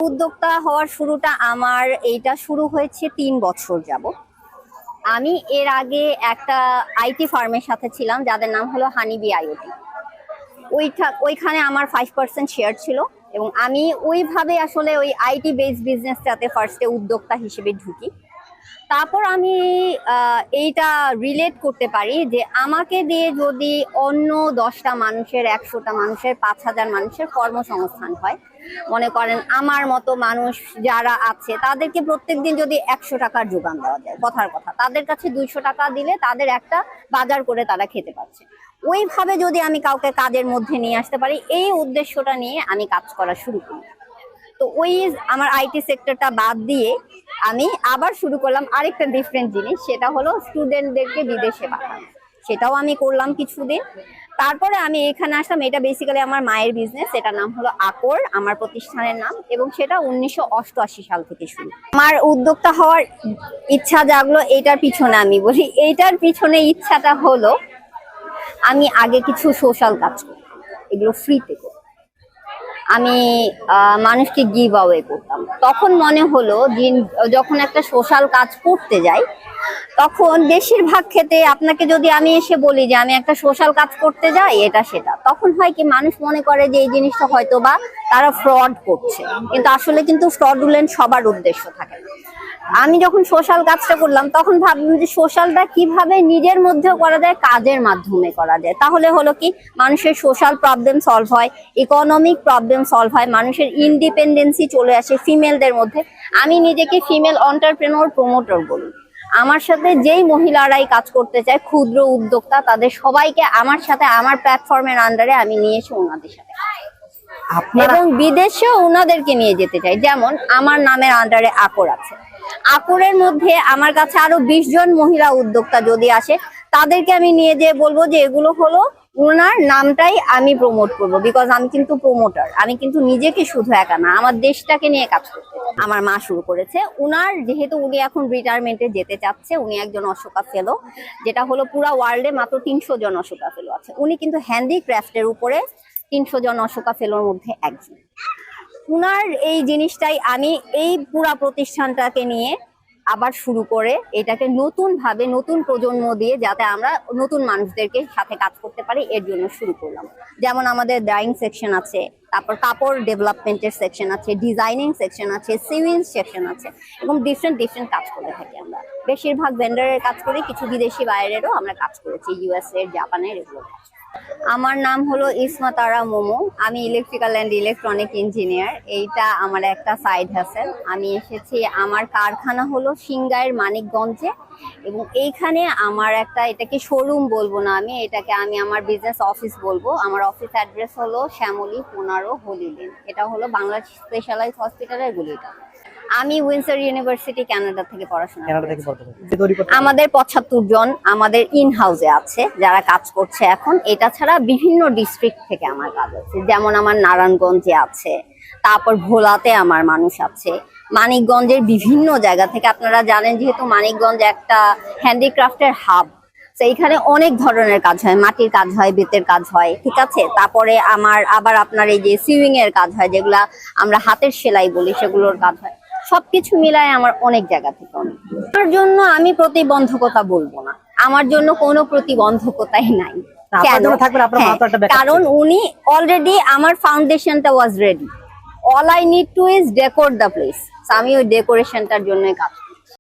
উদ্যোক্তা হওয়ার শুরুটা আমার এইটা শুরু হয়েছে ৩ বছর যাবত। আমি এর আগে একটা আইটি ফার্মের সাথে ছিলাম যাদের নাম হলো হানিবি আইওটি। ওইখানে আমার 5% শেয়ার ছিল এবং আমি ওইভাবে আসলে ওই আইটি বেসড বিজনেসটাতে ফার্স্টে উদ্যোক্তা হিসেবে ঢুকি। তারপর আমি এইটা রিলেট করতে পারি যে আমাকে দিয়ে যদি অন্য 10টা মানুষের, 100টা মানুষের, 5,000 মানুষের কর্মসংস্থান হয়, মনে করেন আমার মতো মানুষ যারা আছে তাদেরকে প্রত্যেকদিন যদি 100 টাকার যোগান দেওয়া যায়, কথার কথা তাদের কাছে 200 টাকা দিলে তাদের একটা বাজার করে তারা খেতে পারছে। ওইভাবে যদি আমি কাউকে কাজের মধ্যে নিয়ে আসতে পারি, এই উদ্দেশ্যটা নিয়ে আমি কাজ করা শুরু করি। তো ওই আমার আইটি সেক্টরটা বাদ দিয়ে আমি আবার শুরু করলাম আরেকটা ডিফারেন্ট জিনিস, সেটা হলো স্টুডেন্টদেরকে বিদেশে পাঠানো। সেটাও আমি করলাম কিছুদিন। তারপরে আমি এখানে আসলাম। এটা বেসিক্যালি আমার মায়ের বিজনেস, এটার নাম হলো আকর, আমার প্রতিষ্ঠানের নাম, এবং সেটা 1988 সাল থেকে শুরু। আমার উদ্যোক্তা হওয়ার ইচ্ছা জাগলো এইটার পিছনে, আমি বলি এইটার পিছনে ইচ্ছাটা হলো আমি আগে কিছু সোশ্যাল কাজ করি, এগুলো ফ্রিতে করি। আমি মানুষকে গিভ অ্যাওয়ে করতাম। তখন মনে হলো যে যখন একটা সোশ্যাল কাজ করতে যাই, তখন বেশিরভাগ ক্ষেত্রে আপনাকে যদি আমি এসে বলি যে আমি একটা সোশ্যাল কাজ করতে যাই এটা সেটা, তখন হয় কি মানুষ মনে করে যে এই জিনিসটা হয়তো বা তারা ফ্রড করছে, কিন্তু আসলে কিন্তু ফ্রডুলেন্ট সবার উদ্দেশ্য থাকে। আমি যখন সোশ্যাল কাজটা করলাম তখন ভাবলাম যে সোশ্যালটা কিভাবে নিজের মধ্যেও করা যায়, কাজের মাধ্যমে করা যায়। তাহলে হলো কি মানুষের সোশ্যাল প্রবলেম সলভ হয়, ইকোনমিক প্রবলেম সলভ হয়, মানুষের ইন্ডিপেন্ডেন্সি চলে আসে ফিমেলদের মধ্যে। আমি নিজেকে ফিমেল এন্টারপ্রেনিউর প্রমোটর বলি। আমার সাথে যেই মহিলারাই কাজ করতে চায়, ক্ষুদ্র উদ্যোক্তা, তাদের সবাইকে আমার সাথে আমার প্ল্যাটফর্মের আন্ডারে আমি নিয়ে এসে ওনাদের সাথে এবং বিদেশেও ওনাদেরকে নিয়ে যেতে চাই। যেমন আমার নামের আন্ডারে আকর আছে, আকরের মধ্যে আমার কাছে আরো 20 জন মহিলা উদ্যোক্তা যদি আসে, তাদেরকে আমি নিয়ে যেয়ে বলবো যে এগুলো হলো ওনার নামটাই আমি প্রমোট করবো, বিকজ আমি কিন্তু প্রমোটার। আমি কিন্তু নিজেকে শুধু একা না, আমার দেশটাকে নিয়ে কাজ করতে। আমার মা শুরু করেছে। উনার যেহেতু উনি এখন রিটায়ারমেন্টে যেতে চাচ্ছে, উনি একজন অশোকা ফেলো, যেটা হলো পুরা ওয়ার্ল্ডে মাত্র 300 জন অশোকা ফেলো আছে। উনি কিন্তু হ্যান্ডিক্রাফটের উপরে 300 জন অশোকা ফেলোর মধ্যে একজন। উনার এই জিনিসটাই আমি এই পুরা প্রতিষ্ঠানটাকে নিয়ে আবার শুরু করে এটাকে নতুন ভাবে, নতুন প্রজন্ম দিয়ে যাতে আমরা নতুন মানুষদেরকে সাথে কাজ করতে পারি, এর জন্য শুরু করলাম। যেমন আমাদের ড্রয়িং সেকশন আছে, তারপর কাপড় ডেভেলপমেন্টের সেকশন আছে, ডিজাইনিং সেকশন আছে, সিভিল সেকশন আছে, এবং ডিফারেন্ট কাজ করে থাকি আমরা। বেশিরভাগ ভেন্ডারের কাজ করি, কিছু বিদেশি বাইরেরও আমরা কাজ করেছি, ইউএসএ, জাপানের, এগুলো। আমার নাম হলো ইসমা তারা মোমো। আমি ইলেকট্রিক্যাল অ্যান্ড ইলেকট্রনিক ইঞ্জিনিয়ার। এইটা আমার একটা সাইড হাসেল। আমি এসেছি, আমার কারখানা হলো সিংগাইর মানিকগঞ্জে, এবং এইখানে আমার একটা, এটাকে শোরুম বলবো না, এটাকে আমি আমার বিজনেস অফিস বলবো। আমার অফিস অ্যাড্রেস হলো শ্যামলী 15 হলিলেন। এটা হলো বাংলাদেশ স্পেশালাইজড হসপিটালের গুলিটা। আমি উইন্সার ইউনিভার্সিটি কানাডা থেকে পড়াশোনা করি। আমাদের 75 জন আমাদের ইন হাউসে আছে যারা কাজ করছে এখন। এটা ছাড়া বিভিন্ন ডিস্ট্রিক্ট থেকে আমার কাজ আছে, যেমন আমার নারায়ণগঞ্জে আছে, তারপর ভোলাতে আমার মানুষ আছে, মানিকগঞ্জের বিভিন্ন জায়গা থেকে। আপনারা জানেন যেহেতু মানিকগঞ্জ একটা হ্যান্ডিক্রাফটের হাব, সেইখানে অনেক ধরনের কাজ হয়, মাটির কাজ হয়, বেতের কাজ হয়, ঠিক আছে। তারপরে আবার আপনার এই যে সুইং এর কাজ হয়, যেগুলা আমরা হাতের সেলাই বলি, সেগুলোর কাজ হয়। সবকিছু মিলায় আমার অনেক জায়গা থেকে অনেক। আমার জন্য আমি প্রতিবন্ধকতা বলবো না, আমার জন্য কোনো প্রতিবন্ধকতাই নাই। কারণ উনি অলরেডি, আমার ফাউন্ডেশনটা was ready, all I need to is decor the place. আমি ওই ডেকোরেশনটার জন্য কাজ